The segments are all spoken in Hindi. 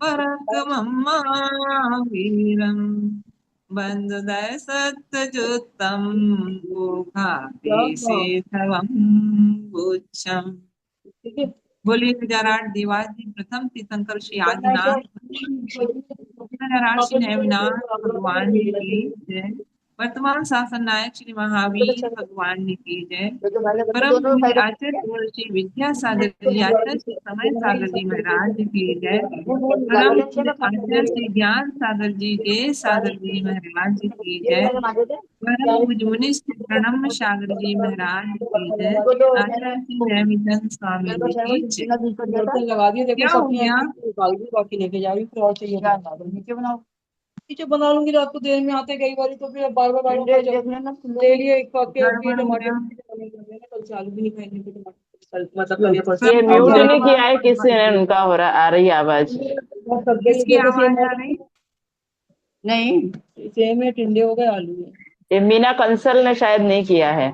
परकमम्मा वीरम बंदुदय सत्यजुत्तम पुखापि सेतवम गुच्छम। ठीक है। बोलिए विजयराट देवाजी प्रथम तीर्थंकर श्री आदिनाथ राशि नेमिनाथ भगवान की जय। वर्तमान शासन नायक श्री महावीर भगवान की जय। तो मैंने बता परम दोनों पूज्य फायदा आचार्य श्री विद्यासागर जी आचार्य श्री समय सागर जी महाराज की जय। परम लागत पूज्य आचार्य श्री ज्ञान सागर जी के सागर जी महाराज की जय। परम पूज्य मुनि श्री प्रणम सागर जी महाराज की जय। आचार्य श्री नैमिषारण्य स्वामी जी की जय। बर्तन लगा दिए, देखो क्या हो सबकी गया? निकाल दी, बाकी लेके जा रही, फिर और चाहिए नीचे बनाओ। नीचे बना लूंगी, रात को देर में आते कई बार, तो फिर बार बार ले लिए एक पाके और फिर गड़बड़ हो टमाटर गया। कल से आलू भी नहीं खाएंगे, फिर टमाटर मतलब कल परसों ये सबको म्यूट क्या नहीं किया आवाज है किसी ने, उनका हो रहा, आ रही है आवाज। और सब्जी किसकी जैसे सेम आवाज आ रही? नहीं, सेम है, टिंडे हो गए, आलू है। ये मीना कंसल ने शायद नहीं किया है।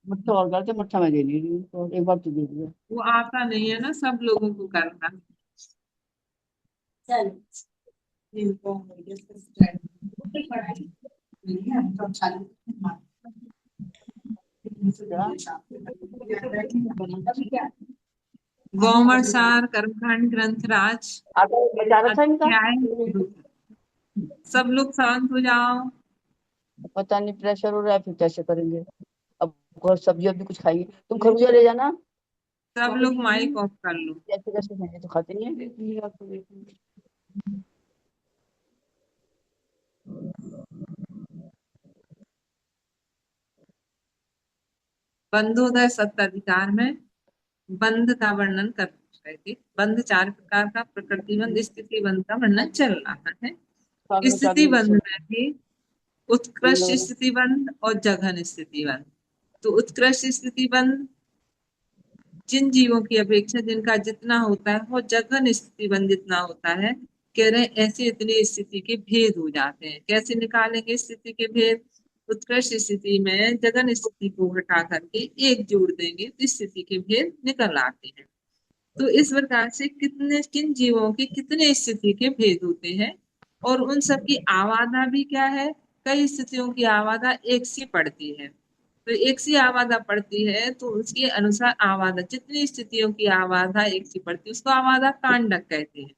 मट्ठा और करते, मट्ठा मैं दे रही हूँ, तो एक बार तो दे दिया। वो आता नहीं है ना सब लोगों को करना। चल गौमर सार कर्मकांड ग्रंथराज आटा बचा रखा है इनका। अध्याय 2। सब लोग शांत हो जाओ। पता नहीं प्रेशर हो रहा है, फिर कैसे करेंगे। अब सब्जी अभी कुछ खाएंगे, तुम खरबूजा ले जाना। सब लोग माइक ऑफ कर लो। कैसे कैसे खाएंगे, तो खाते नहीं है। बंधोदय सत्ताधिकार में बंध का वर्णन कर रहे थे। बंध 4 प्रकार का, प्रकृति बंध, स्थिति बंध का वर्णन चल रहा है। साग में स्थिति चालू बंध में भी उत्कृष्ट स्थिति बंध और जघन स्थिति बंध। तो उत्कृष्ट स्थिति बंध जिन जीवों की अपेक्षा जिनका जितना होता है वो जघन स्थिति बंध जितना होता है, कह रहे हैं ऐसे इतनी स्थिति के भेद हो जाते हैं। कैसे निकालेंगे स्थिति के भेद? उत्कृष्ट स्थिति में जघन स्थिति को हटा करके एक जोड़ देंगे तो स्थिति के भेद निकल आते हैं। तो इस प्रकार से कितने किन जीवों के कितने स्थिति के भेद होते हैं और उन सब की आवादा भी क्या है? कई स्थितियों की आवादा एक सी पड़ती है। तो एक सी आवादा पड़ती है तो उसके अनुसार आवादा जितनी स्थितियों की आवादा एक सी पड़ती है उसको आवादा कांडक कहते हैं।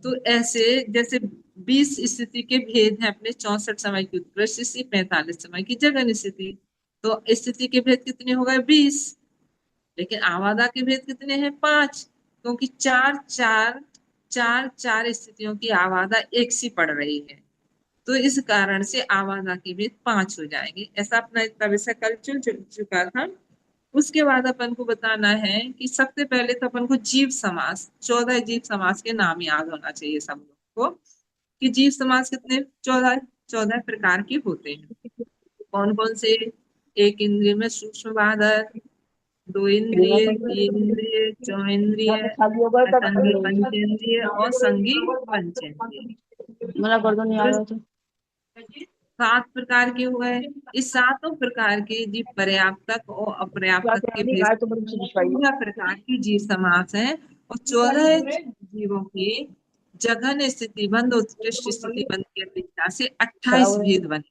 तो ऐसे जैसे 20 स्थिति के भेद हैं अपने, 64 समय की उत्कृष्ट स्थिति, 45 समय की जघन स्थिति। तो स्थिति के भेद कितने हो गए? 20। लेकिन आवादा के भेद कितने हैं? 5, क्योंकि चार चार स्थितियों की आवादा एक सी पड़ रही है। तो इस कारण से आवादा के भेद 5 हो जाएंगे। ऐसा अपना इतना विषय कल चल चुका था। उसके बाद अपन को बताना है कि सबसे पहले तो अपन को जीव समास, 14 जीव समास के नाम याद होना चाहिए सब लोग को, कि जीव समास कितने? 14 प्रकार के होते हैं। कौन कौन से? एक इंद्रिय में सूक्ष्म बाधक, 2 इंद्रिय, 3 इंद्रिय, 4 इंद्रिय, यहाँ पे खाली होगा तब असंगी पंचेंद्रिय और संगी पंचेंद्रिय। मना कर दो, नहीं आ तो रहा तो। 7 प्रकार के हुए। इस सातों प्रकार के जीव पर्याप्तक और क्या अपर्याप्तक के क्या नहीं भेद आए तो बड़ी मुझे दिखाई। 14 प्रकार की जीव समास है। और 14 जीवों की जघन स्थिति बंद उत्कृष्ट स्थिति बंद की अपेक्षा से खराब 28 हो भेद बने।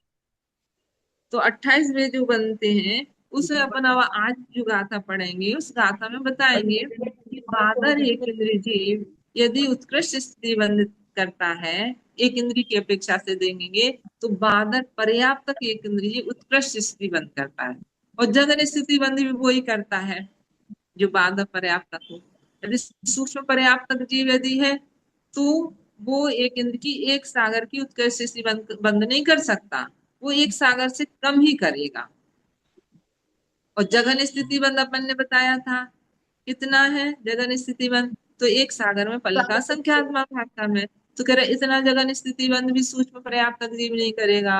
तो 28 भेद जो बनते हैं उसमें अपन अब आज जो गाथा पढ़ेंगे उस गाथा में बताएंगे कि बादर एक इंद्रिय जीव यदि उत्कृष्ट स्थिति बंद करता है, एक इंद्रिय की अपेक्षा से देंगे, तो बादर पर्याप्त एक इंद्रिय उत्कृष्ट स्थिति बंद करता है। और जघन स्थिति बंद भी वही करता है जो बादर पर्याप्त हो। यदि सूक्ष्म पर्याप्त जीव यदि है तो वो एक इंद्र की एक सागर की उत्कृष्ट स्थिति बंद नहीं कर सकता, वो एक सागर से कम ही करेगा। और जघन स्थिति बंद अपन ने बताया था कितना है जघन स्थिति बंद? तो एक सागर में पल का संख्यात्मक भाग है। तो कह रहे इतना जघन स्थिति बंद भी सूक्ष्म पर्याप्त जीव नहीं करेगा,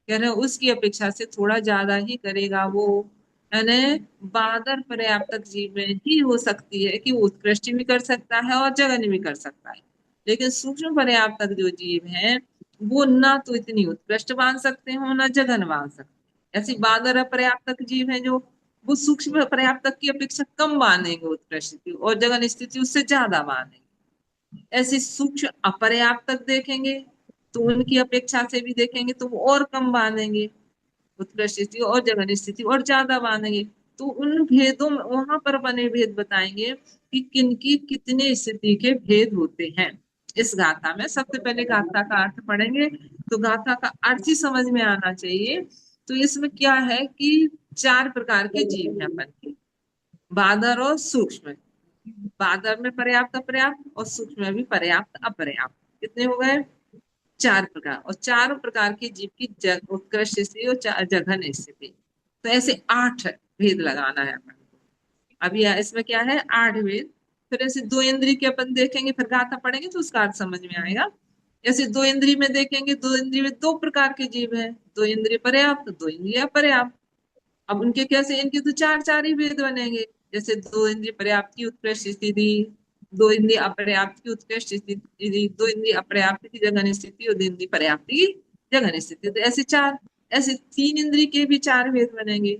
कह रहे उसकी अपेक्षा से थोड़ा ज्यादा ही करेगा वो। यानी बादर पर्याप्त जीव में ही हो सकती है कि वो उत्कृष्ट भी कर सकता है और जघन भी कर सकता है। लेकिन सूक्ष्म पर्याप्त जो जीव है वो ना तो इतनी उत्कृष्ट बांध सकते हो ना जघन बांध सकते। ऐसी बादर अपर्याप्त जीव है जो वो सूक्ष्म पर्याप्त की अपेक्षा कम मानेंगे उत्कृष्ट स्थिति, और जगन स्थिति उससे ज्यादा मानेंगे। ऐसे सूक्ष्म अपर्याप्त तक देखेंगे तो उनकी अपेक्षा से भी देखेंगे तो वो और कम बांधेंगे, उत्कृष्ट स्थिति और जघन्य स्थिति और ज्यादा बांधेंगे। तो उन भेदों में वहां पर बने भेद बताएंगे कि किनकी कितने स्थिति के भेद होते हैं। इस गाथा में सबसे पहले गाथा का अर्थ पढ़ेंगे, तो गाथा का अर्थ ही समझ में आना चाहिए। तो इसमें क्या है कि 4 प्रकार के जीव हैं अपन के, बादर और सूक्ष्म। बादर में पर्याप्त अपर्याप्त और सूक्ष्म में भी पर्याप्त अपर्याप्त, कितने हो गए? 4 प्रकार। और चारों प्रकार के जीव की उत्कृष्ट स्थिति और जघन्य स्थिति, तो ऐसे 8 भेद लगाना है अपन को। अभी इसमें क्या है? 8 भेद। फिर ऐसे 2 इंद्रिय के अपन देखेंगे, फिर गाथा पढ़ेंगे तो उसका अर्थ समझ में आएगा। ऐसे 2 इंद्रिय में देखेंगे, 2 इंद्रिय में 2 प्रकार के जीव है, 2 इंद्रिय पर्याप्त, 2 इंद्रिय अपर्याप्त। अब उनके कैसे? इनके तो 4 4 ही भेद बनेंगे। जैसे 2 इंद्रिय पर्याप्त की उत्कृष्ट स्थिति, 2 इंद्रिय अपर्याप्त की उत्कृष्ट स्थिति, 2 इंद्रिय अपर्याप्त की जघन्य स्थिति और 2 इंद्रिय पर्याप्त की जघन्य स्थिति, तो ऐसे 4। ऐसे 3 इंद्रिय के भी 4 भेद बनेंगे,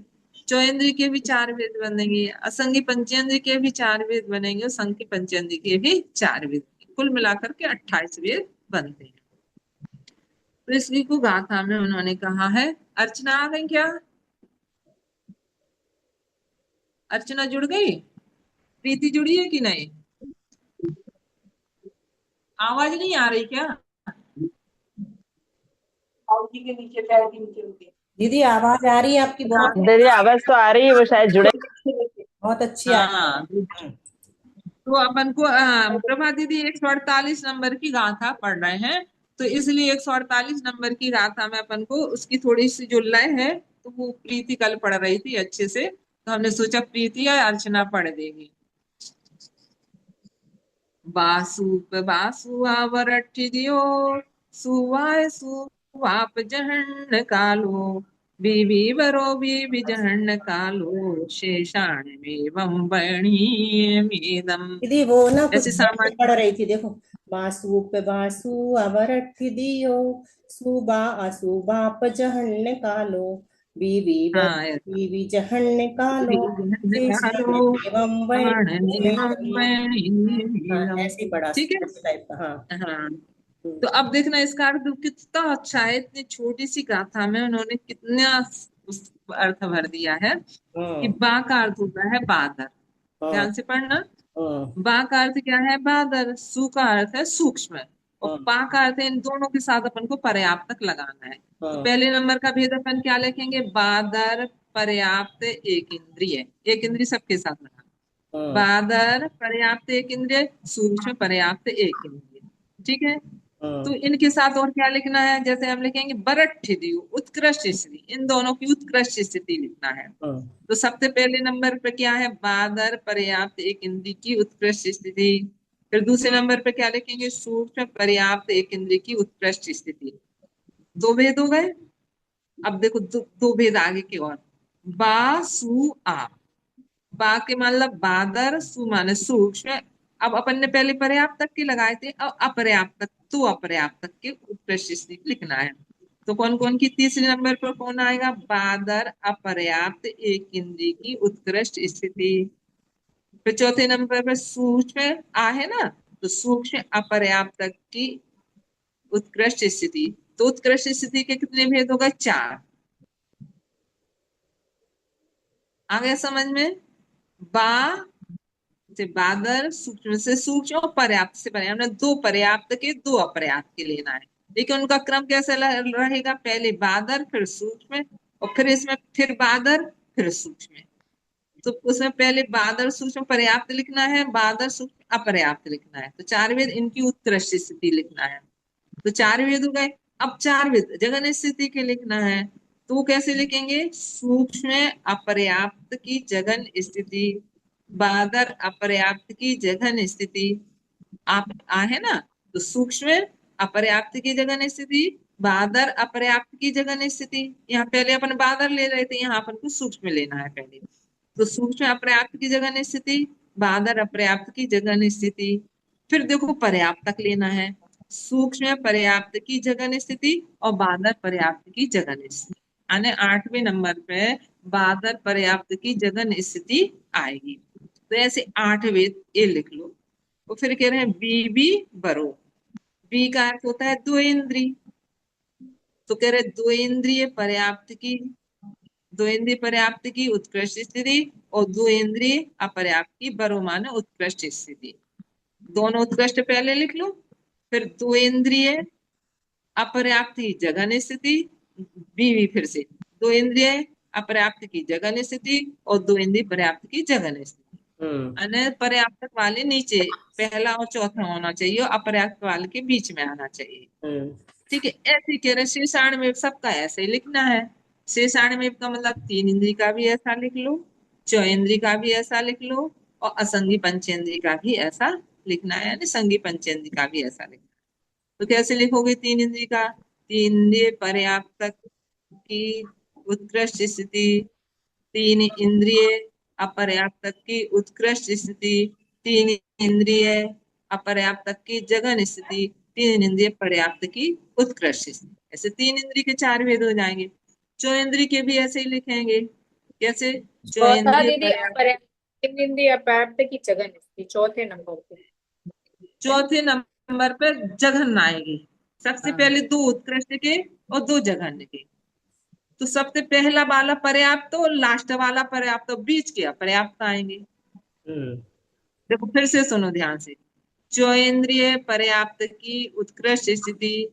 चौन्द्रिय के भी 4 भेद बनेंगे, असंगी पंचेंद्रिय के भी 4 भेद बनेंगे और संगी पंचेंद्रिय के भी 4 भेद, कुल मिलाकर के 28 भेद बनते हैं। तो इसी को गाथा में उन्होंने कहा है। अर्चना आ गई क्या? अर्चना जुड़ गई? प्रीति जुड़ी है कि नहीं? आवाज नहीं आ रही क्या? पाउची के नीचे, पैर के नीचे उनके। दीदी आवाज आ रही है आपकी बहुत। दीदी आवाज तो आ रही है, वो शायद जुड़े। बहुत अच्छी आ रही हाँ, तो अपन को प्रभा दीदी 148 नंबर की गाथा पढ़ रहे हैं, तो इसलिए 148 नंबर की गाथा में अपन को उसकी थोड़ी सी जो लय है, तो वो प्रीति कल पढ़ रही थी अच्छे से, तो हमने सोचा प्रीति या अर्चना पढ़ देगी। बासूप बासु आवरठिदियो, सुवाय सुवाप जहन कालो, बीबी बरो बीबी जहन कालो, शेषाण में वर्णीयमेदम। दीदी। वो ना कुछ ऐसे गड़बड़ सामान्य। पड़ रही थी, देखो। बासु पे बासु अवरठ दियो, सुबा असुबाप जहन कालो, बीवी बर हाँ, ऐसा। बीवी जहन कालो, जहन शेषण कालो, एवं बाण एवं वैरियम। हाँ, वर्णीयमेदम। ऐसे ही बड़ा ठीक है। टाइप का। हाँ। हाँ, हम्म, तो अब देखना इसका अर्थ कितना अच्छा है, इतनी छोटी सी गाथा में उन्होंने कितना अर्थ भर दिया है। कि हम्म, बा का अर्थ होता है बादर, हम्म, ध्यान से पढ़ना। हम्म, बा का अर्थ क्या है? बादर। सु का अर्थ है सूक्ष्म, और हम्म, पा का अर्थ है इन दोनों के साथ अपन को पर्याप्त तक लगाना है। तो हम्म, पहले नंबर का भेद अपन क्या लिखेंगे? बादर पर्याप्त एक इंद्रिय, एक इंद्रिय सबके साथ लगाना। हम्म, बादर पर्याप्त एक इंद्रिय, सूक्ष्म पर्याप्त एक इंद्रिय। ठीक है। तो हम्म, इनके साथ और क्या लिखना है? जैसे हम लिखेंगे बरठ दियो, उत्कृष्ट स्थिति, इन दोनों की उत्कृष्ट स्थिति लिखना है। हम्म, तो सबसे पहले नंबर पे क्या है? बादर पर्याप्त एक इंद्रिय की उत्कृष्ट स्थिति। फिर दूसरे नंबर पे क्या लिखेंगे? सूक्ष्म पर्याप्त एक इंद्रिय की उत्कृष्ट स्थिति। 2 भेद हो गए। अब देखो 2 भेद आगे की ओर। बा सु आ। बा के मतलब बादर, सु माने सूक्ष्म। अब अपन ने पहले पर्याप्त तक के लगाए थे, अब अपर्याप्त तक, तो अपर्याप्त तक के उत्कृष्ट स्थिति लिखना है। तो कौन कौन की? तीसरे नंबर पर कौन आएगा? बादर अपर्याप्त एक इंद्रिय की उत्कृष्ट स्थिति। फिर चौथे नंबर पर सूक्ष्म आ है ना, तो सूक्ष्म अपर्याप्त तक की उत्कृष्ट स्थिति। तो उत्कृष्ट स्थिति के कितने भेद होगा? 4। आ गया समझ में? बा से बादर, सूक्ष्म से सूक्ष्म और पर्याप्त से पर्याप्त, हमने 2 पर्याप्त के 2 अपर्याप्त के लेना है। लेकिन उनका क्रम कैसे रहेगा? पहले बादर फिर सूक्ष्म, और फिर इसमें फिर बादर फिर सूक्ष्म। तो उसमें पहले बादर सूक्ष्म पर्याप्त लिखना है, बादर सूक्ष्म अपर्याप्त लिखना है। तो 4 वेद इनकी उत्कृष्ट स्थिति लिखना है। तो 4 वेद हो गए। अब 4 वेद जगन स्थिति के लिखना है, तो वो कैसे लिखेंगे? सूक्ष्म अपर्याप्त की जगन स्थिति, बादर अपर्याप्त की जघन स्थिति। आप है ना, तो सूक्ष्म अपर्याप्त की जगन स्थिति, बादर अपर्याप्त की जगन स्थिति। यहाँ पहले अपन बादर ले रहे थे, यहाँ अपन को सूक्ष्म लेना है पहले। तो सूक्ष्म अपर्याप्त की जगन स्थिति, बादर अपर्याप्त की जगन स्थिति। फिर देखो पर्याप्त तक लेना है, सूक्ष्म पर्याप्त की जगन स्थिति और बादर पर्याप्त की जगन स्थिति। यानी 8वें नंबर पे बादर पर्याप्त की जगन स्थिति आएगी। तो ऐसे 8 वेद ये लिख लो। तो फिर कह रहे हैं बी बरो। बी का अर्थ होता है दो इंद्री। तो कह रहे दो इंद्रिय पर्याप्त की, दो इंद्रिय पर्याप्त की उत्कृष्ट स्थिति और दो इंद्रिय अपर्याप्त की बरो माने उत्कृष्ट स्थिति। दोनों उत्कृष्ट पहले लिख लो, फिर दो इंद्रिय अपर्याप्त की जघन स्थिति, बीवी फिर से दो इंद्रिय अपर्याप्त की जघन स्थिति और दो इंद्रिय पर्याप्त की जघन स्थिति। अने पर्याप्त वाले नीचे पहला और चौथा होना चाहिए और अपर्याप्त वाले के बीच में आना चाहिए। ठीक है, ऐसे कह रहे शेषाण में सबका ऐसे ही लिखना है। शेषाण में का मतलब तीन इंद्री का भी ऐसा लिख लो, चौइंद्री का भी ऐसा लिख लो और असंगी पंचेंद्री का भी ऐसा लिखना है, यानी संगी पंचेंद्री का भी ऐसा लिखना है। तो कैसे लिखोगे तीन इंद्री का? तीन इंद्रिय पर्याप्त की उत्कृष्ट स्थिति, तीन इंद्रिय अपर्याप्त की उत्कृष्ट स्थिति, तीन इंद्रिय अपर्याप्त की जघन स्थिति, तीन इंद्रिय पर्याप्त की उत्कृष्ट स्थिति। ऐसे तीन इंद्रिय के चार भेद हो जाएंगे। चौइंद्रिय के भी ऐसे ही लिखेंगे। कैसे? चौथा चौइंद्रिय दीदी पर्याप्त, अपराध इंद्रिय अपर्याप्त की जगह निस्ती चौथे नंबर पे। चौथे नंबर पर जघन आएगी। सबसे हाँ। पहले दो उत्कृष्ट के और दो जघन के। तो सबसे पहला वाला पर्याप्त और लास्ट वाला पर्याप्त और बीच के अपर्याप्त आएंगे। देखो फिर से सुनो ध्यान से। चौइंद्रिय पर्याप्त की उत्कृष्ट स्थिति,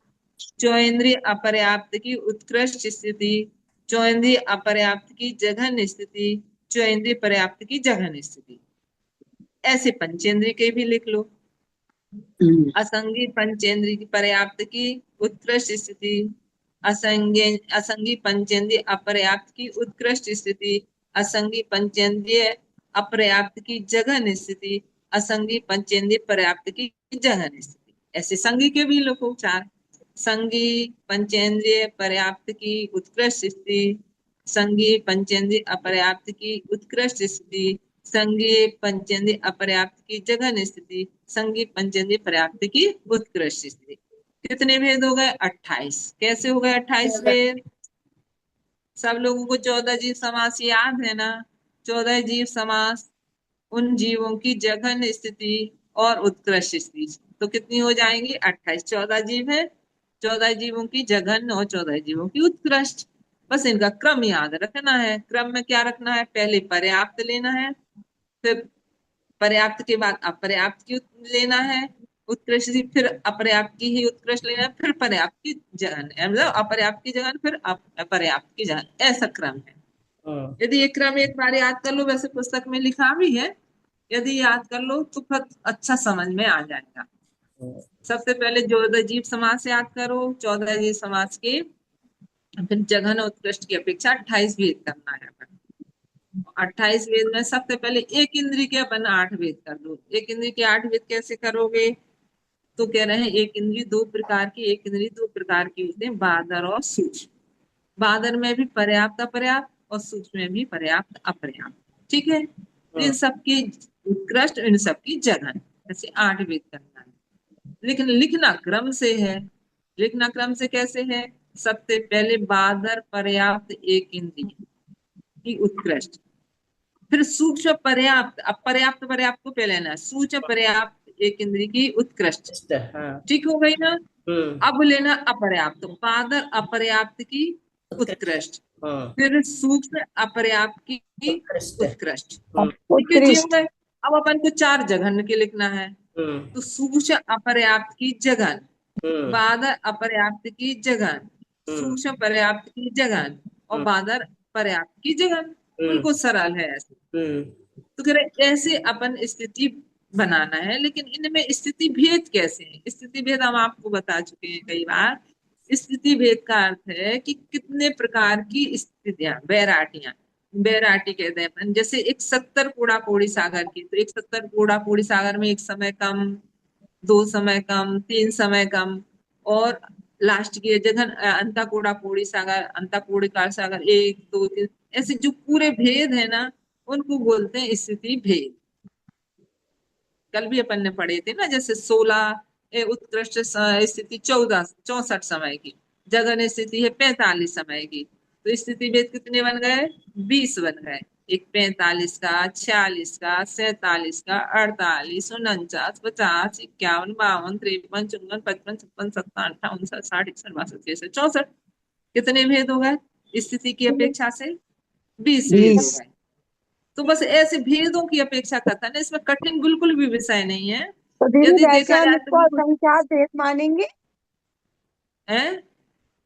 चौइंद्रिय अपर्याप्त की उत्कृष्ट स्थिति, चौइंद्रिय अपर्याप्त की जघन स्थिति, चौइंद्रिय पर्याप्त की जघन स्थिति। ऐसे पंचेंद्रिय के भी लिख लो। असंगी पंचेंद्रिय की पर्याप्त की उत्कृष्ट स्थिति, असंगी पंचेंद्रिय अपर्याप्त की उत्कृष्ट स्थिति, असंगी पंचेंद्रिय अपर्याप्त की जघन स्थिति, असंगी पंचेंद्रिय पर्याप्त की जघन स्थिति। ऐसे संगी के भी लिखो चार। संगी पंचेंद्रिय पर्याप्त की उत्कृष्ट स्थिति, संगी पंचेंद्रिय अपर्याप्त की उत्कृष्ट स्थिति, संगी पंचेंद्रिय अपर्याप्त की जघन स्थिति, संगी पंचेंद्रिय पर्याप्त की उत्कृष्ट स्थिति। कितने भेद हो गए? 28। कैसे हो गए 28 भेद? सब लोगों को 14 जीव समास याद है ना? 14 जीव समास उन जीवों की जघन स्थिति और उत्कृष्ट स्थिति। तो कितनी हो जाएंगी? 28। 14 जीव है, 14 जीवों की जघन और 14 जीवों की उत्कृष्ट। बस इनका क्रम याद रखना है। क्रम में क्या रखना है? पहले पर्याप्त लेना है, फिर पर्याप्त के बाद अपर्याप्त की लेना है उत्कृष्ट, फिर अपर्याप्त की ही उत्कृष्ट लेना है, फिर पर्याप्त की जगन, मतलब अपर्याप्त की जगन, फिर अपर्याप्त की जगन। ऐसा क्रम है। यदि ये क्रम एक बार याद कर लो, वैसे पुस्तक में लिखा भी है, यदि याद कर लो तो फिर अच्छा समझ में आ जाएगा। सबसे पहले 14 जीव समास याद करो। 14 जीव समास के फिर जघन और उत्कृष्ट की अपेक्षा 28 भेद करना है। 28 वेद में सबसे पहले एक इंद्री के अपन 8 वेद कर दो। एक इंद्री के 8 वेद कैसे करोगे? तो कह रहे हैं एक इंद्री दो प्रकार की, एक इंद्री दो प्रकार की होते हैं, बादर और सूक्ष्म। बादर में भी पर्याप्त अपर्याप्त और सूक्ष्म में भी पर्याप्त अपर्याप्त। ठीक है, इन सबकी उत्कृष्ट, इन सबकी जघन, ऐसे 8 वेद करना है। लेकिन लिखना क्रम से है। लिखना क्रम से कैसे है? सबसे पहले बादर पर्याप्त एक इंद्री की उत्कृष्ट, फिर सूक्ष्म पर्याप्त, अपर्याप्त पर्याप्त को पहले लेना है, सूक्ष्म पर्याप्त एक इंद्री की उत्कृष्ट। ठीक हो गई ना? अब लेना अपर्याप्त, बादर अपर्याप्त की उत्कृष्ट, फिर सूक्ष्म अपर्याप्त की उत्कृष्ट। ठीक है जी, हो गए। अब अपन को 4 जघन के लिखना है। तो सूक्ष्म अपर्याप्त की जघन, बादर अपर्याप्त की जघन, सूक्ष्म पर्याप्त की जघन और बादर पर्याप्त की जघन। बिल्कुल सरल है ऐसे। तो कह रहे ऐसे अपन स्थिति बनाना है। लेकिन इनमें स्थिति भेद कैसे है? स्थिति भेद हम आपको बता चुके हैं कई बार। स्थिति भेद का अर्थ है कि कितने प्रकार की स्थितियां, वैराटियां, वैराटी कहते हैं अपन। जैसे एक 70 कूड़ा कौड़ी सागर की, तो एक 70 कूड़ा कौड़ी सागर में एक समय कम, 2 समय कम, 3 समय कम, और लास्ट की जगह अंता कूड़ा कौड़ी सागर, अंता कूड़ी सागर 1 2 3, ऐसे जो पूरे भेद है ना, उनको बोलते हैं स्थिति भेद। कल भी अपन ने पढ़े थे ना, जैसे 16 उत्कृष्ट स्थिति 14 64 समय की, जगन स्थिति है 45 समय की। तो स्थिति भेद कितने बन गए? 20 बन गए। एक 45 का, 46 का, 47 का, 48, 49, 50, 51, 52, 53, 54, 55, 56, 57, 58, 59, 60, 61, 62, 63, 64। कितने भेद हो गए स्थिति की अपेक्षा से? 20 भेद हो 20। गए। तो बस ऐसे भेदों की अपेक्षा कथन है, इसमें कठिन बिल्कुल भी विषय नहीं है। तो दीदी यदि वैसे देखा हम जाए तो इसको बिल्कुल असंख्यात भेद मानेंगे, है।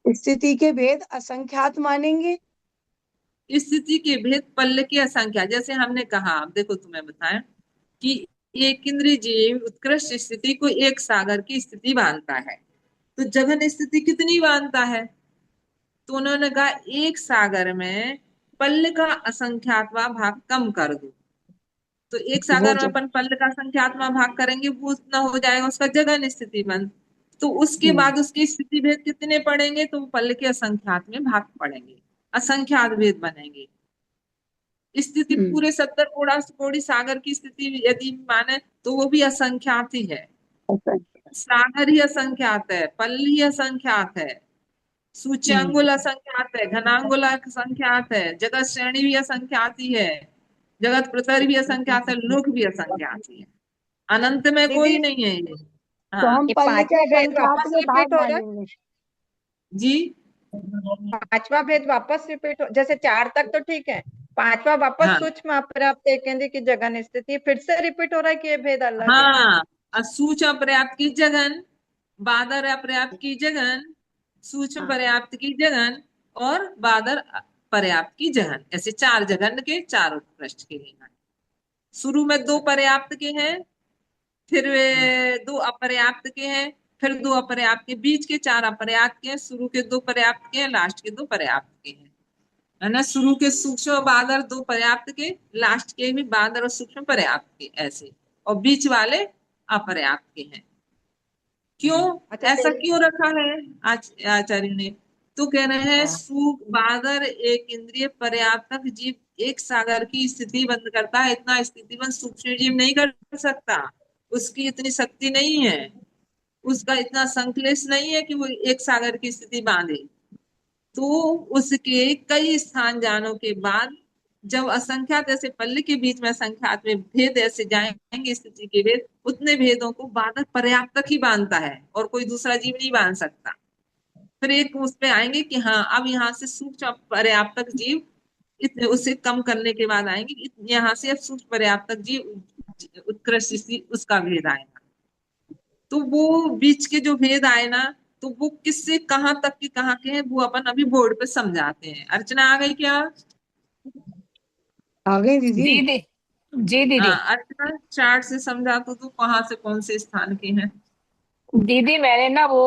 स्थिति के भेद असंख्यात मानेंगे। स्थिति के भेद पल्ल की असंख्या, जैसे हमने कहा, अब देखो तुम्हें बताएं कि एक इंद्रिय जीव उत्कृष्ट स्थिति को एक सागर की स्थिति मानता है, तो जघन स्थिति कितनी मानता है? तो उन्होंने कहा एक सागर में पल्ल का असंख्यातवा भाग कम कर दो। तो एक वो सागर में जो अपन पल्ल का संख्यात्मक भाग करेंगे, वो उतना हो जाएगा उसका जघन स्थिति बन। तो उसके बाद उसकी स्थिति भेद कितने पड़ेंगे? तो वो पल्ल के असंख्यात में भाग पड़ेंगे, असंख्यात भेद बनेंगे। स्थिति पूरे 70 कोड़ी सागर की स्थिति यदि माने तो वो भी असंख्यात ही है। सागर ही असंख्यात है, पल्ल ही असंख्यात है, सूच्यांगुल असंख्यात है, घनांगुल असंख्यात है, जगत श्रेणी भी असंख्यात ही है, जगत प्रतर भी असंख्यात है, लोक भी असंख्यात ही है। अनंत में दीदी कोई नहीं है ये। तो हाँ हम ये पल्ल के पांचवा भेद असंख्यात वापस में भाग रिपीट हो रहा है। मानेंगे। जी। पांचवा भेद वापस रिपीट हो, जैसे 4 तक तो ठीक है, पांचवा वापस हाँ सूक्ष्म अपर्याप्त केंद्र की जगह स्थिति फिर से रिपीट हो रहा है कि ये भेद अलग है। हाँ, असूच अपर्याप्त की जगन, बादर अपर्याप्त की जगन, सूक्ष्म पर्याप्त की जगन और बादर पर्याप्त की जगन, ऐसे 4 जगन के 4 उत्कृष्ट के लेना है। शुरू में 2 पर्याप्त के हैं, फिर वे 2 अपर्याप्त के हैं, फिर 2 अपर्याप्त के, बीच के 4 अपर्याप्त के हैं, शुरू के 2 पर्याप्त के हैं, लास्ट के 2 पर्याप्त के हैं, है ना। शुरू के सूक्ष्म बादर 2 पर्याप्त के, लास्ट के भी बादर और सूक्ष्म पर्याप्त के, ऐसे, और बीच वाले अपर्याप्त के हैं। क्यों अच्छा ऐसा क्यों रखा है आचार्य ने? तो कह रहे हैं सुख बादर एक इंद्रिय पर्याप्तक जीव एक सागर की स्थिति बंद करता है, इतना स्थिति बंद सूक्ष्म जीव नहीं कर सकता, उसकी इतनी शक्ति नहीं है, उसका इतना संकलेश नहीं है कि वो एक सागर की स्थिति बांधे। तो उसके कई स्थान जाने के बाद जब असंख्यात ऐसे पल्ले के बीच में असंख्यात में भेद ऐसे जाएंगे स्थिति के भेद, उतने भेदों को बाधक पर्याप्त तक ही बांधता है और कोई दूसरा जीव नहीं बांध सकता। फिर एक उस पे आएंगे कि हाँ अब यहाँ से सूक्ष्म पर्याप्तक जीव इतने उसे कम करने के बाद आएंगे यहाँ से अब सूक्ष्म पर्याप्तक जीव उत्कृष्ट स्थिति, उसका भेद आएगा। तो वो बीच के जो भेद आए ना, तो वो किससे कहाँ तक के कहाँ के हैं वो अपन अभी बोर्ड पे समझाते हैं। अर्चना आ गई क्या? आ गई दीदी। जी दी जी दीदी। हाँ अर्चना चार्ट से समझा तो तू कहाँ से कौन से स्थान के हैं। दीदी मैंने ना वो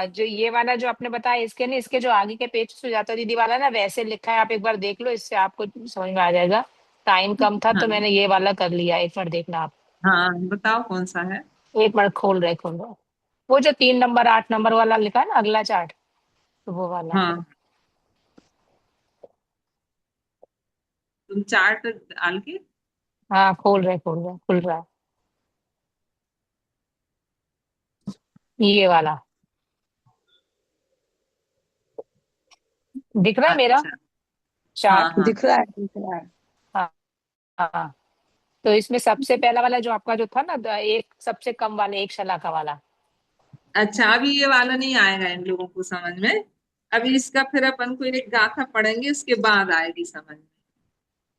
जो ये वाला जो आपने बताया इसके ना इसके जो आगे के पेज सुजाता दीदी वाला ना वैसे लिखा है, आप एक बार देख लो, इससे आपको समझ में आ जाएगा। टाइम कम था तो हाँ मैंने ये वाला कर लिया, एक बार देखना आप। हाँ बताओ कौन सा है। एक बार खोल रहे वो जो 3 नंबर 8 नंबर वाला लिखा है ना अगला चार्ट, तो वो वाला। हाँ तुम चार्ट डाल के। हाँ खोल रहा खुल रहा है ये वाला, दिख रहा है मेरा अच्छा हाँ चार्ट। हाँ दिख रहा है, दिख रहा है। हाँ हाँ। तो इसमें सबसे पहला वाला जो आपका जो था ना एक सबसे कम वाले एक शलाका वाला, अच्छा, अभी ये वाला नहीं आएगा इन लोगों को समझ में। अभी इसका फिर अपन को एक गाथा पढ़ेंगे उसके बाद आएगी समझ में।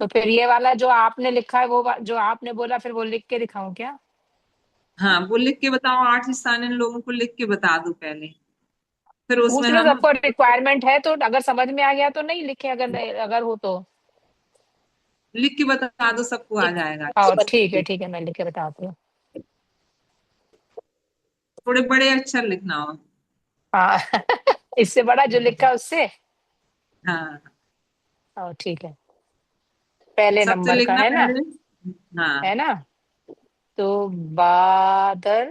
तो फिर ये वाला जो आपने लिखा है वो जो आपने बोला फिर वो लिख के दिखाऊं क्या? हाँ वो लिख के बताओ, 8 स्थान इन लोगों को लिख के बता दो पहले, फिर उसमें पूछ लो हम सबको रिक्वायरमेंट है तो, अगर समझ में आ गया तो नहीं लिखे, अगर हो तो लिख के बता दो, सबको आ जाएगा। हाँ ठीक है मैं लिख के बताती हूँ। थोड़े बड़े अक्षर लिखना हो। हाँ इससे बड़ा जो लिखा उससे, हाँ हाँ ठीक है, पहले सबसे नंबर का लिखना है ना, पहले। हाँ है ना। तो बादल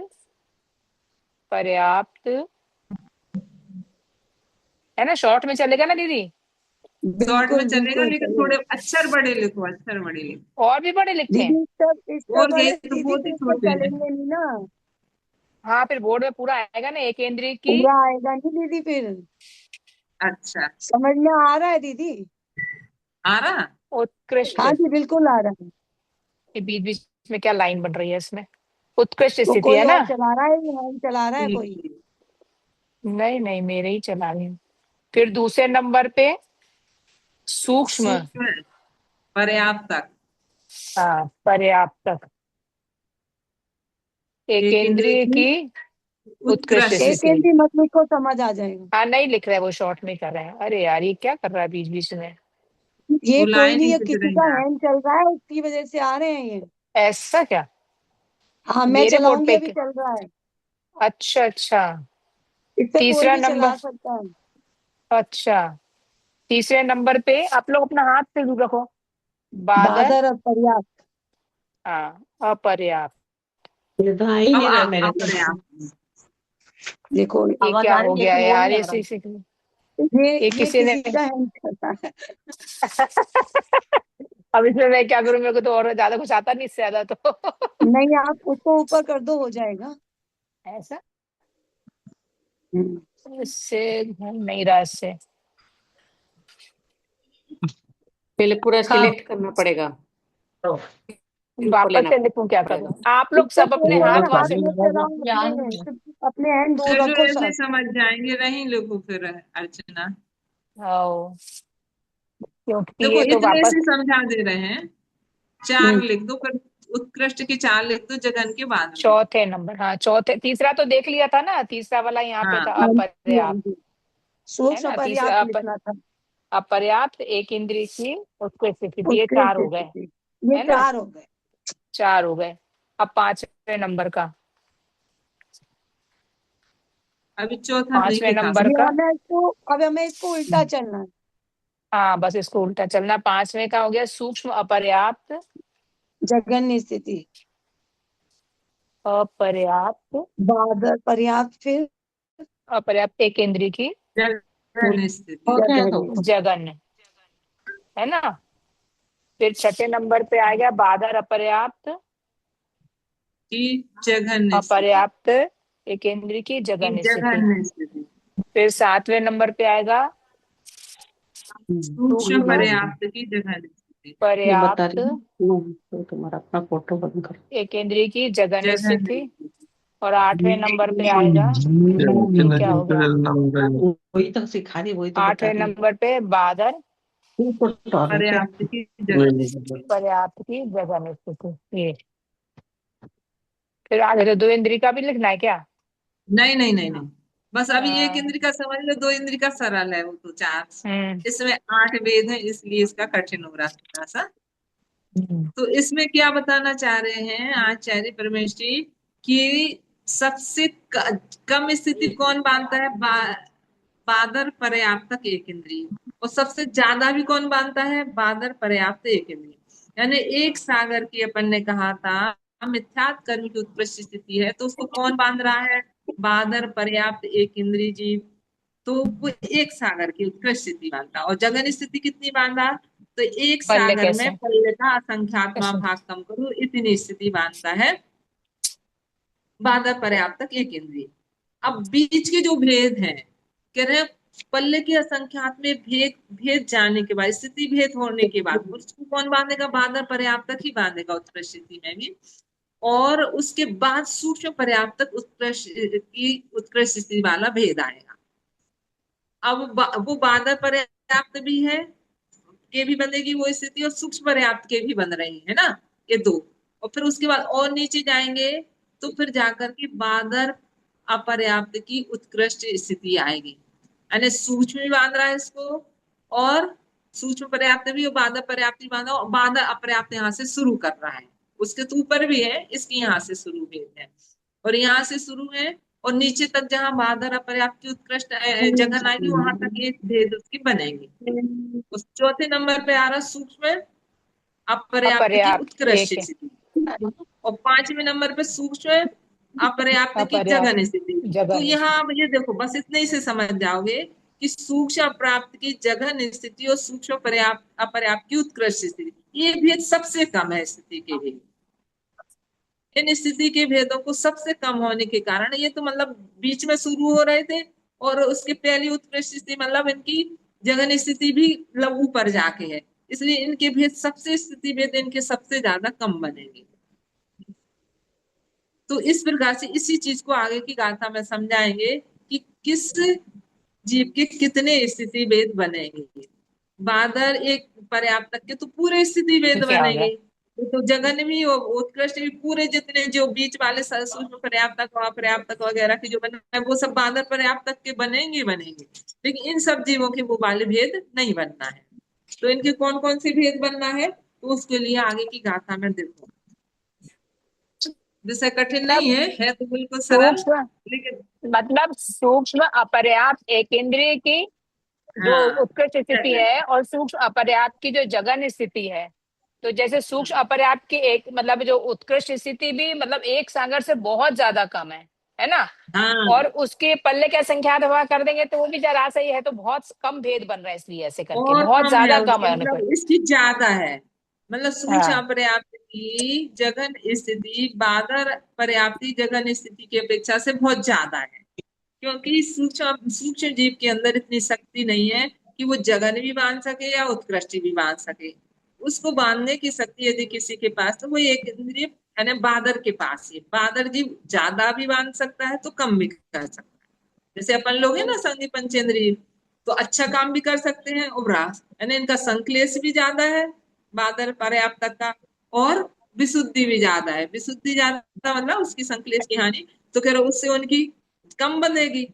पर्याप्त, है ना, शॉर्ट में चलेगा ना दीदी? शॉर्ट में बिल्कुल चलेगा बिल्कुल लेकिन चलिए। थोड़े अक्षर बड़े लिखो, अक्षर बड़े लिखो। और भी बड़े लिखते हैं? दीदी इस सब और ये बड़े तो दीदी बहुत ही फिर तो छोटे हैं। चलेंगे नहीं ना। हाँ फिर बोर्ड में पूरा आएगा ना एक केंद्रीय की। पूरा आएगा नहीं दीदी फिर। अच्छा समझ में आ रहा है दीदी? आ रहा। उत्कृष्ट, हाँ जी बिल्कुल आ रहा है। ये बीच बीच में क्या लाइन बन रही है इसमें? उत्कृष्ट तो स्थिति कोई है ना? और चला रहा है या हम चला रहा है ठीक कोई? ठीक। नहीं नहीं, मेरे ही चला रही हूँ। फिर दूसरे नंबर पे सूक्ष्म, सूक्ष्म पर्याप्तक, हाँ पर्याप्तक, एक एक इंद्रिय इंद्रिय की की उत्कृष्ट उत्कृष्ट एक स्थिति। एमपी मतलब को समझ आ जाएगा। हाँ नहीं लिख रहा है वो, शॉर्ट में कर रहे हैं। अरे यार ये क्या कर रहा है बीच बीच में? ये वो कोई लाइन नहीं, ही ये दिख किसी रही का है। हैंड चल रहा है उसकी वजह से आ रहे हैं ये। ऐसा क्या? हाँ मैं मेरे बोर्ड चलाऊंगी, पे अभी चल रहा है। अच्छा अच्छा। इससे कोई तीसरा भी चला नंबर, सकता है। अच्छा तीसरे नंबर पे आप लोग अपना हाथ पे दूर रखो। बादर, बादर और पर्याप्त। हाँ अपर्याप्त। ये तो आ ही अब नहीं रहा मेरे को। अपर्याप्त। देखो ये आवाज क्या आ हो रही है गया लेकिन वो यार, नहीं ये आ रहा। ये ये किसी ने किसी का हैंड चलता है। अब इसमें मैं क्या करूं? मेरे को तो और ज्यादा कुछ आता नहीं इससे ज्यादा तो। नहीं आप उसको ऊपर कर दो, हो जाएगा। ऐसा, हम्म। इससे घूम नहीं रहा इससे। पहले पूरा हाँ सिलेक्ट करना पड़ेगा तो ऊपर वापस लेना से लिखूं, क्या पड़ेगा। करूं? आप लोग इसको सब अपने छोड़ो हाथ ना, वहां हाथ से, मत चलाओ, अपने हैंड दूर फिर जो रखो ऐसे सब। समझ जाएंगे वही लिखो फिर अर्चना। आओ, क्योंकि देखो ये तो इतने वापस से समझा दे रहे हैं। चार हम्म। लिख दो, फिर उत्कृष्ट की चार लिख दो, जगन के बाद में लिख चौथे नंबर, हाँ चौथे, तीसरा तो देख लिया था ना, तीसरा वाला यहाँ दो। पे था हाँ हाँ जी, हाँ अपर्याप्त, जी। है सूक्ष्म ना? तीसरा पर्याप्त लिखना था। अपर्याप्त, एक इंद्रिय की उत्कृष्ट स्थिति, ये उसके चार हो गए, स्थिति, ये है ना? चार हो गए। चार हो गए। अब पांचवें नंबर का, अभी चौथा नहीं पांचवें लिखा नंबर ये का, हमें इसको, अब हमें इसको उल्टा चलना है। हाँ बस इसको उल्टा चलना। पांचवें का हो गया सूक्ष्म अपर्याप्त, जघन्य स्थिति, अपर्याप्त, बादर पर्याप्त, फिर अपर्याप्त एक इंद्रिय की जगन स्थिति। हो गया तो जघन्य। जघन्य, है ना? फिर छठे नंबर पे आ गया बादर अपर्याप्त, की जघन्य स्थिति। अपर्याप्त एक इंद्रिय की की जघन्य स्थिति। जघन्य स्थिति। फिर सातवें नंबर पे आएगा सूक्ष्म सूक्ष्म पर्याप्त की जघन्य स्थिति। ये बता रही पर्याप्त हूँ तो तुम्हारा अपना फोटो बंद करो। एक इंद्रिय की जघन्य जघन्य स्थिति। स्थिति। और आठवें नंबर पे आएगा, ये क्या हो गया? वही तो सिखा रही, वही तो बता आठवें रही नंबर पे बादर हूँ। फोटो आ रहा क्या? पर्याप्त की जघन्य स्थिति। पर्याप्त की जघन्य स्थिति, ये। फिर आगे तो दो इंद्रिय का भी लिखना है क्या? नहीं नहीं नहीं नहीं, बस अभी एक हाँ, इंद्र का समझ लो, दो इंद्र का सरल है, वो तो चार। हम्म इसमें आठ वेद है, इसलिए इसका कठिन हो रहा थोड़ा सा। तो इसमें क्या बताना चाह रहे हैं आचार्य परमेश जी कि सबसे कम स्थिति कौन बांधता है? बादर पर्याप्तक एक इंद्रिय। और सबसे ज्यादा भी कौन बांधता है? बादर पर्याप्त एक इंद्रिय। यानी एक सागर की अपन ने कहा था मिथ्यात्व कर्म की उत्कृष्ट स्थिति है, तो उसको कौन बांध रहा है? बादर पर्याप्त एक इंद्रिय जीव। तो वो एक सागर की उत्कृष्ट स्थिति बांधता। और जगन स्थिति कितनी बांधा? तो एक पल्ले सागर में कैसे पल्ले का असंख्यात्मा कैसे? भाग कम करो, इतनी स्थिति बांधता है बादर पर्याप्तक एक इंद्रिय। अब बीच के जो भेद हैं, कह रहे हैं पल्ले के असंख्यात में भेद भेद जाने के बाद, स्थिति भेद होने के बाद उसको कौन बांधेगा? बादर पर्याप्तक ही बांधेगा उत्कृष्ट स्थिति में भी। और उसके बाद सूक्ष्म पर्याप्तक उत्कृष्ट की उत्कृष्ट स्थिति वाला भेद आएगा। अब वो बादर पर्याप्त भी है के भी बनेगी वो स्थिति, और सूक्ष्म पर्याप्त के भी बन रही है ना, ये दो। और फिर उसके बाद और नीचे जाएंगे तो फिर जाकर के बादर अपर्याप्त की उत्कृष्ट स्थिति आएगी। यानी सूक्ष्म भी बांध रहा है इसको, और सूक्ष्म पर्याप्त भी, और बादर पर्याप्त भी बांधा, और बादर अपर्याप्त यहाँ से शुरू कर रहा है। उसके तो ऊपर भी है, इसकी यहाँ से शुरू भेद है, और यहाँ से शुरू है, और नीचे तक जहां बादर अपर्याप्त की उत्कृष्ट जगह आएगी वहां तक एक भेद उसकी बनेगी। उस चौथे नंबर पे आ रहा सूक्ष्म अपर्याप्त की अपर्याप्त उत्कृष्ट एक है, स्थिति। और पांचवें नंबर पे सूक्ष्म अपर्याप्त की जघन्य अपर्याप्त स्थिति। तो जघन्य यहाँ स्थिति। आप ये देखो, बस इतने ही से समझ जाओगे कि सूक्ष्म अप्राप्त की जघन्य स्थिति और सूक्ष्म पर्याप्त अपर्याप्त की उत्कृष्ट स्थिति, ये भेद सबसे कम है स्थिति के भेद। इन स्थिति के भेदों को सबसे कम होने के कारण ये तो मतलब बीच में शुरू हो रहे थे, और उसके पहली उत्कृष्ट स्थिति मतलब इनकी जघन्य स्थिति भी मतलब ऊपर जाके है। इसलिए इनके भेद सबसे स्थिति भेद इनके सबसे ज्यादा कम बनेंगे। तो इस प्रकार से इसी चीज को आगे की गाथा में समझाएंगे कि किस जीव के कितने स्थिति भेद बनेंगे। बादर एक पर्याप्त के तो पूरे स्थिति भेद क्या हो गया? बनेंगे, तो जगन भी और उत्कृष्ट भी पूरे जितने जो बीच वाले सूक्ष्म पर्याप्तक अपर्याप्तक वगैरह के जो बने हैं वो सब बादर पर्याप्तक के बनेंगे बनेंगे, लेकिन इन सब जीवों के वो वाले भेद नहीं बनना है। तो इनके कौन कौन से भेद बनना है तो उसके लिए आगे की गाथा में देखो। विषय कठिन नहीं है तो बिल्कुल सरल, सूक्ष्म लेकिन मतलब सूक्ष्म अपर्याप्त एक इंद्रिय की जो हाँ उत्कृष्ट स्थिति है और सूक्ष्म अपर्याप्त की जो जघन्य स्थिति है। तो जैसे सूक्ष्म अपर्याप्त की एक मतलब जो उत्कृष्ट स्थिति भी मतलब एक सागर से बहुत ज्यादा कम है ना। और हाँ उसके पल्ले क्या संख्यात हुआ कर देंगे तो वो भी जरा सा ही है, तो बहुत कम भेद बन रहा है, इसलिए ऐसे करके और बहुत कम है ज्यादा कम उसके है उनके। मतलब इसकी ज्यादा है, मतलब सूक्ष्म हाँ पर्याप्त की जघन स्थिति बादर पर्याप्ति जघन स्थिति की अपेक्षा से बहुत ज्यादा है, क्योंकि सूक्ष्म सूक्ष्म जीव के अंदर इतनी शक्ति नहीं है कि वो जघन भी बांध सके या उत्कृष्ट भी बांध सके। उसको बांधने की शक्ति यदि किसी के पास तो वो एक इंद्रिय यानी बादर के पास है। बादर जीव ज्यादा भी बांध सकता है तो कम भी कर सकता है। जैसे अपन लोग हैं ना संधि पंचेंद्रिय, तो अच्छा काम भी कर सकते हैं और यानी इनका संक्लेश भी ज्यादा है बादर पर्याप्त का, और विशुद्धि भी ज्यादा है। विशुद्धि ज्यादा मतलब उसकी संक्लेश की हानि, तो कह रहे उससे उनकी कम बनेगी,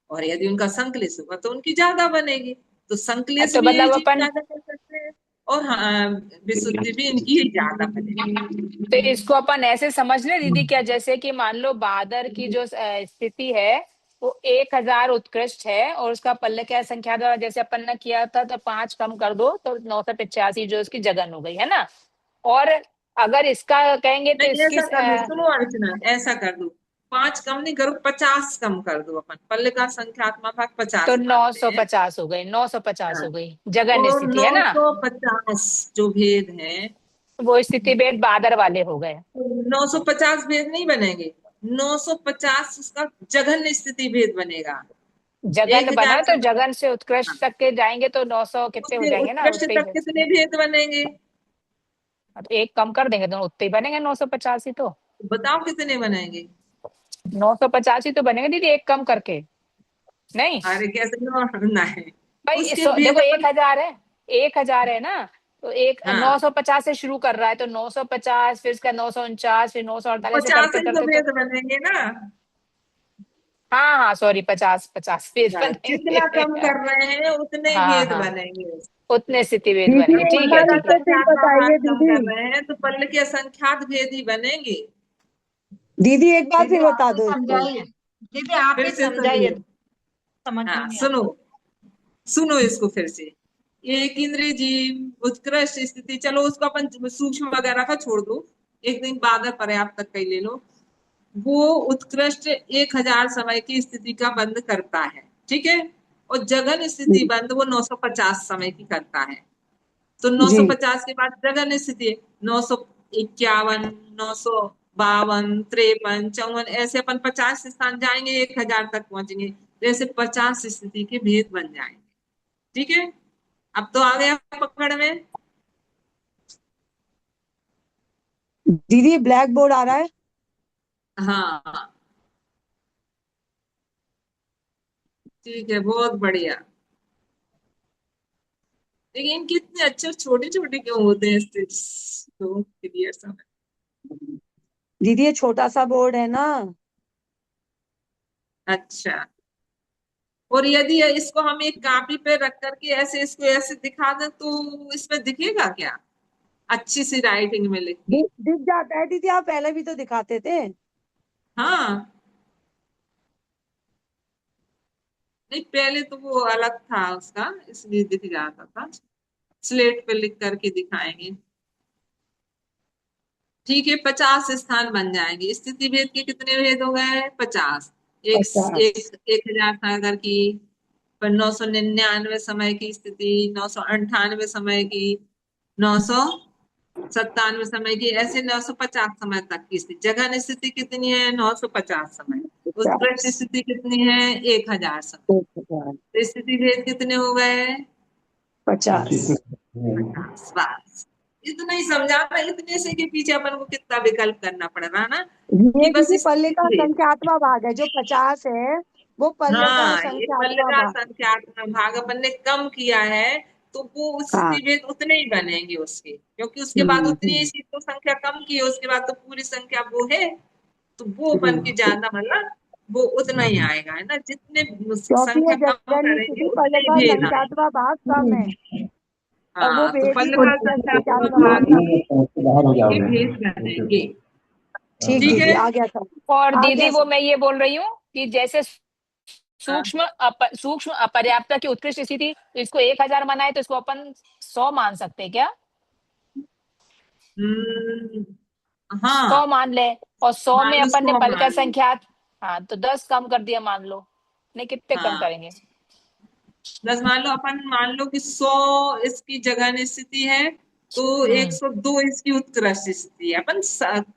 और यदि उनका संक्लेश होगा तो उनकी ज्यादा बनेगी। तो संक्लेश तो भी यही मतलब चीज अपन ज्यादा कर सकते हैं, और हाँ विशुद्धि भी इनकी ही ज्यादा बनेगी। तो इसको अपन ऐसे समझ ले दीदी क्या, जैसे कि मान लो बादर की जो स्थिति है वो 1000 उत्कृष्ट है और उसका पल्ले क्या संख्या द्वारा जैसे अपन ने किया था तो 5 कम कर दो तो 985 जो उसकी जगन हो गई है ना। और अगर इसका कहेंगे तो नहीं इसकी ऐसा कर दो, सुनो अर्चना, ऐसा कर दो, 5 कम नहीं करो, 50 कम कर दो। अपन पल्ले का संख्यात्मक भाग तो 50 मानते हैं। 950 हो गई, 950 हाँ, हो गई जगन तो स्थिति है ना। 950 जो भेद है, वो स्थिति भेद बादर वाले हो गए। 950 भेद नहीं बनेंगे, 950 उसका जघन्य स्थिति भेद बनेगा। जगन एक बना हजार तो समय जगन से हाँ, उत्कृष्ट तक के जाएंगे तो 900 कितने हो उसके जाएंगे ना उत्कृष्ट उतने तक ही। कितने भेद बनेंगे? तो एक कम कर देंगे तो उतने ही बनेंगे 950 ही तो। बताओ कितने बनेंगे? 950 ही तो बनेंगे दीदी एक कम करके। नहीं अरे कैसे नहीं, भाई उसके देखो भेद अपन 1000 है, 1000 है ना। तो एक हाँ 950 से शुरू कर रहा है तो 950 फिर इसका 949 फिर 948 से 50 करते ही तो करते तो। भेद बनेंगे ना। हाँ हाँ सॉरी 50 50 फिर बनेंगे। जितना कम कर रहे हैं उतने ही हाँ भेद हाँ बनेंगे। उतने स्थिति भेद दीदी बनेंगे, जब एक ठीक है पल्ले बात का ठीक है। तो फिर संख्यात्मक भाग बताइए कम दीदी। कर रहे हैं तो पल्ले के असंख्यात भेद ही बनेंगे। दीदी एक बात दीदी फिर आप बता ही दो इसको। समझाइए, दीदी आप फिर ही से समझाइए, सुनिए, समझ में हाँ नहीं सुनो, आता। सुनो इसको फिर से। एक इंद्रिय जीव उत्कृष्ट स्थिति, चलो उसको अपन सूक्ष्म वगैरह का छोड़ दो, एक दिन बादर पर्याप्त तक का ही ले लो। वो उत्कृष्ट 1000 समय की स्थिति का बंद करता है, ठीक है, और जघन स्थिति बंद वो 950 समय की करता है। तो जी 950 के बाद जघन स्थिति है 951, 952, 53, 54, ऐसे अपन 50 स्थान जाएंगे 1000 तक पहुंचेंगे, जैसे 50 स्थिति के भेद बन जाएंगे। ठीक है, अब तो आ गया पकड़ में। दीदी ब्लैक बोर्ड आ रहा है। हाँ ठीक है, बहुत बढ़िया। लेकिन इनके इतने अच्छे छोटे छोटे क्यों होते हैं स्टेप्स तो क्लियर समझ। दीदी ये छोटा सा बोर्ड है ना। अच्छा, और यदि इसको हम एक कापी पे रख करके ऐसे इसको ऐसे दिखा दें तो इसमें दिखेगा क्या, अच्छी सी राइटिंग में लिख के? दिख जाता है दीदी, आप पहले भी तो दिखाते थे। हाँ नहीं, पहले तो वो अलग था उसका, इसलिए दिख जाता था। स्लेट पे लिख करके दिखाएंगे। ठीक है, 50 स्थान बन जाएंगे। स्थिति भेद के कितने भेद हो गए? 50। एक अच्छा एक 1000 सागर की, पर 999 समय की स्थिति, 998 समय की, 997 समय की, ऐसे 950 समय तक की स्थिति। जगह स्थिति कितनी है? 950 समय। उत्कृष्ट 50। स्थिति कितनी है? 1000 समय। 1000। तो स्थिति भेद कितने हो गए? 50। 50 बस इतना ही समझाना। इतने से के पीछे अपन को कितना विकल्प करना पड़ रहा ना ये कि बस दीदी इस पल्ले का संख्यात्मक भाग है, जो 50 है वो पल्ले का हाँ, ये पल्ले संख्यात्मक का भाग। संख्यात्मक भाग अपन ने कम किया है, तो वो हाँ। स्थिति भेद उतने ही बनेंगे उसके, क्योंकि उसके बाद उतनी ही तो संख्या कम की है, उसके बाद तो पूरी संख्या वो है, तो वो बन के ज्यादा मतलब वो उतना ही आएगा, है ना। जितने क्योंकि ये संख्या कम जगह करेंगे स्थिति उतने पल्ले ही का भेद आएंगे। संख्यात्मक भाग कम है, और वो हाँ, तो भेद ही पल्ले का पल्ले का संख्यात्मक संख्यात्मक भाग भाग। के भेद बनेंगे। ठीक ठीक दीदी, है। आ गया था। और आ दीदी गया वो सर। मैं ये बोल रही हूँ कि जैसे हाँ। सूक्ष्म अपर्याप्तता की उत्कृष्ट स्थिति, इसको 1000 माना है तो इसको अपन 100 मान सकते हैं क्या? हम्म, 100 हाँ, मान ले, और 100 मान में लो अपन ने 100 पल का मान लो। संख्या, हाँ तो 10 कम कर दिया मान लो, नहीं कितने कम हाँ, करेंगे? 10 मान लो, अपन मान लो कि 100 इसकी जगह स्थिति है, तो हम्म 102 इसकी उत्कृष्ट स्थिति है, अपन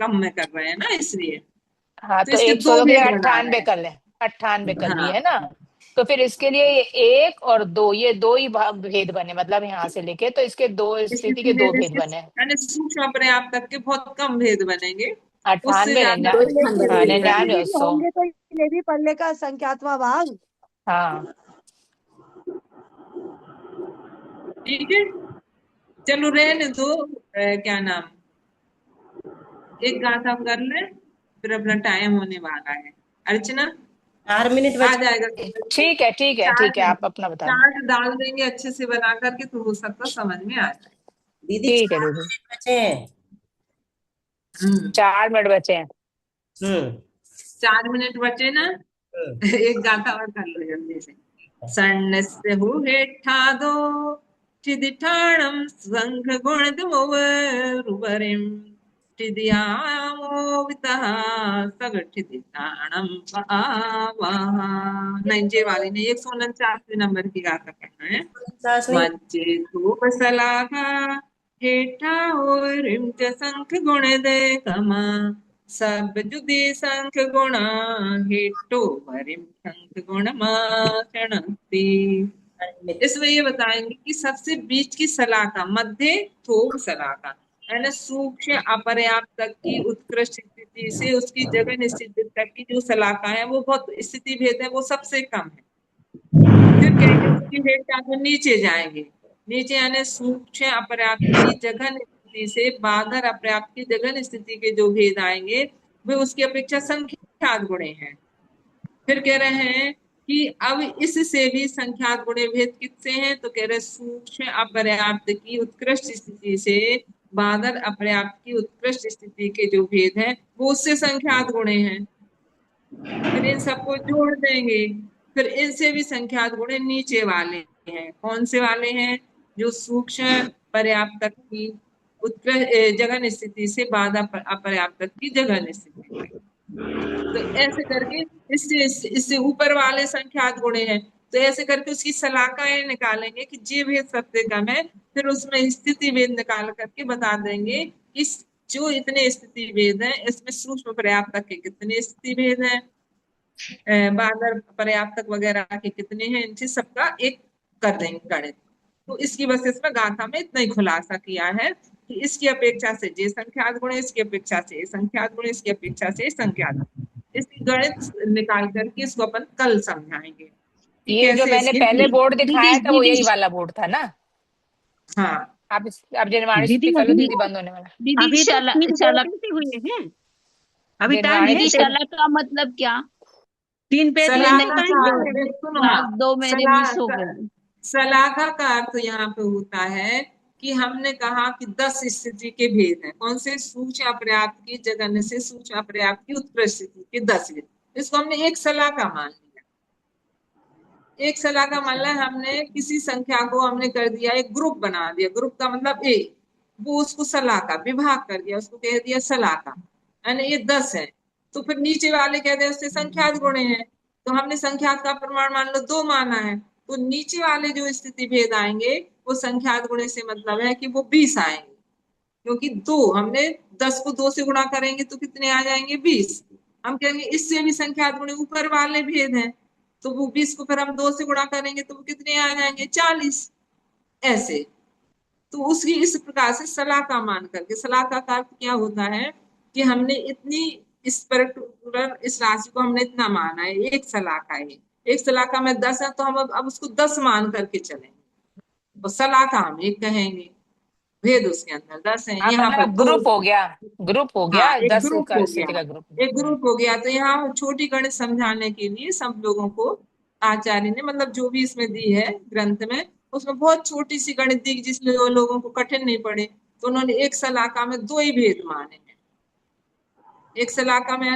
कम में कर रहे हैं ना, इसलिए हाँ तो तो इसके 100 दो की भेद जगह बना 98 रहे हैं। कर ले, 98 कर लिए हाँ, है ना। तो फिर इसके लिए ये 1 और 2, ये दो ही भाग भेद बने, मतलब यहाँ से लेके तो इसके दो स्थिति स्थिति के दो भेद भेद इसके बने, यानी सूक्ष्म पर्याप्त तक के बहुत कम भेद बनेंगे, उससे 98 ज्यादा लेकिन भेद इसमें भी 99 और बनेंगे। दीदी 100। होंगे तो ये भी पल्ले का संख्यात्मक भाग। हाँ ठीक है, चलो रहने दो। क्या नाम, एक गाथा हम कर ले, फिर अपना टाइम होने वाला है। अर्चना 4 मिनट आ बचे। जाएगा समझ में। ठीक है ठीक है ठीक चार्ट है, आप अपना बता दो। चार्ट डाल देंगे अच्छे से बना करके, तो हो सकता समझ में आ जाए। दीदी ठीक है चार दीदी, मिनट बचे हैं। हम्म, 4 मिनट बचे हैं। हम्म 4 मिनट बचे ना। हम्म एक गाथा और कर लो जल्दी से। सन्नस्य हेठादो चिदिठाणम संघ गुणदमोवरुवरिम चिदियामोवितः सगठिदिठाणम पावाहा। नंजे वाले ने 149 नंबर की गाथा करना है। 49 नहीं। मज्जे धूप सलाखा हेठा होरिम च संख गुण दे कमा सब जुदी संख गुणा हेटो भरिम संख गुण माचणती। इसमें ये बताएंगे कि सबसे बीच की सलाखा मध्य थोक सलाखा, यानी सूक्ष्म अपर्याप्त तक की उत्कृष्ट स्थिति से उसकी जगह स्थिति तक की जो सलाखा है वो बहुत स्थिति भेद है, वो सबसे कम है। फिर कहेंगे उसकी रेखा को नीचे जाएंगे, नीचे यानी सूक्ष्म अपर्याप्त की जघन स्थिति से बाधर अपर्याप्त की जघन स्थिति के जो भेद आएंगे वे उसकी अपेक्षा संख्यात गुणे हैं। फिर कह रहे हैं कि अब इससे भी संख्यात गुणे भेद किससे हैं, तो कह रहे सूक्ष्म अपर्याप्त की उत्कृष्ट स्थिति से बाधर अपर्याप्त की उत्कृष्ट स्थिति के जो भेद हैं वो उससे संख्यात गुणे हैं। फिर इन सबको जोड़ देंगे, फिर इनसे भी संख्यात गुणे नीचे वाले हैं। कौन से वाले हैं, जो सूक्ष्म पर्याप्त तक की उत्कृष्ट जघन स्थिति से बाधा अपर्याप्त तक की जघन स्थिति तक। तो ऐसे करके इससे इससे ऊपर वाले संख्यात गुणे हैं, तो ऐसे करके उसकी सलाखाएं निकालेंगे कि जे भेद सबसे कम है, फिर उसमें स्थिति भेद निकाल करके बता देंगे कि जो इतने स्थिति भेद हैं इसमें सूक्ष्म पर्याप्त तक के कितने स्थिति भेद हैं, बादर पर्याप्तक वगैरह के कितने हैं, इनसे सबका एक कर देंगे गणित। तो इसकी बस इसमें गाथा में इतना ही खुलासा किया है कि इसकी अपेक्षा से जे संख्यात गुण, इसकी अपेक्षा से संख्यात गुण, इसकी अपेक्षा से संख्यात गुण। इसकी गणित निकाल करके इसको अपन कल समझाएंगे कि ये जो कैसे मैंने इसकी पहले बोर्ड दीदी दिखाया था वो दीदी यही वाला बोर्ड था ना? हाँ, आप जनवाणी दीदी कर लो अभी दीदी, बंद होने वाला। दीदी अभी सिर्फ तीन सलाह पेज ही हुए हैं, अभी टाइम जनवाणी है दीदी स्पीकर। सलाह का मतलब क्या? 3 पेज ये में सलाह तो नहीं टाइम का है। देख सुनो, क्लास 2 मेरे सलाह मिस हो गए। सलाखा का अर्थ यहाँ पे होता है कि हमने कहा कि 10 स्थिति के भेद हैं। कौन से, सूक्ष्म अपर्याप्त की जघन्य से सूक्ष्म अपर्याप्त की उत्कृष्ट स्थिति के 10 भेद, इसको हमने एक सलाखा मान लिया। एक सलाखा मान लिया हमने, किसी संख्या को हमने कर दिया एक ग्रुप बना दिया, ग्रुप का मतलब ए, वो उसको सलाखा विभाग कर दिया, उसको कह दिया सलाखा, यानी ये 10 है। तो फिर नीचे वाले कहते हैं उससे संख्यात गुणे हैं, तो हमने संख्यात का प्रमाण मान लो 2 माना है, तो नीचे वाले जो स्थिति भेद आएंगे वो संख्यात गुणे से मतलब है कि वो 20 आएंगे, क्योंकि 2 हमने 10 को 2 से गुणा करेंगे तो कितने आ जाएंगे, 20। हम कहेंगे इससे भी संख्यात गुणे ऊपर वाले भेद हैं, तो वो 20 को फिर हम 2 से गुणा करेंगे तो वो कितने आ जाएंगे, 40। ऐसे, तो उसकी इस प्रकार से सलाका मान करके, सलाका का अर्थ क्या होता है कि हमने इतनी इस पर्टिकुलर इस राशि को हमने इतना माना है, एक सलाका है, एक सलाका में 10 है तो हम अब उसको 10 मान करके चलेंगे, तो सलाका हम एक कहेंगे, भेद उसके अंदर 10 है। हाँ, यहाँ पर मतलब ग्रुप हो गया, ग्रुप हो गया, हाँ, एक 10 ग्रुप का हो स्थिति गया, का ग्रुप। एक ग्रुप हो गया। तो यहाँ छोटी गणित समझाने के लिए सब लोगों को आचार्य ने, मतलब जो भी इसमें दी है ग्रंथ में, उसमें बहुत छोटी सी गणित दी जिसमें वो लोगों को कठिन नहीं पड़े, तो उन्होंने एक सलाका में 2 ही भेद माने हैं। एक सलाका में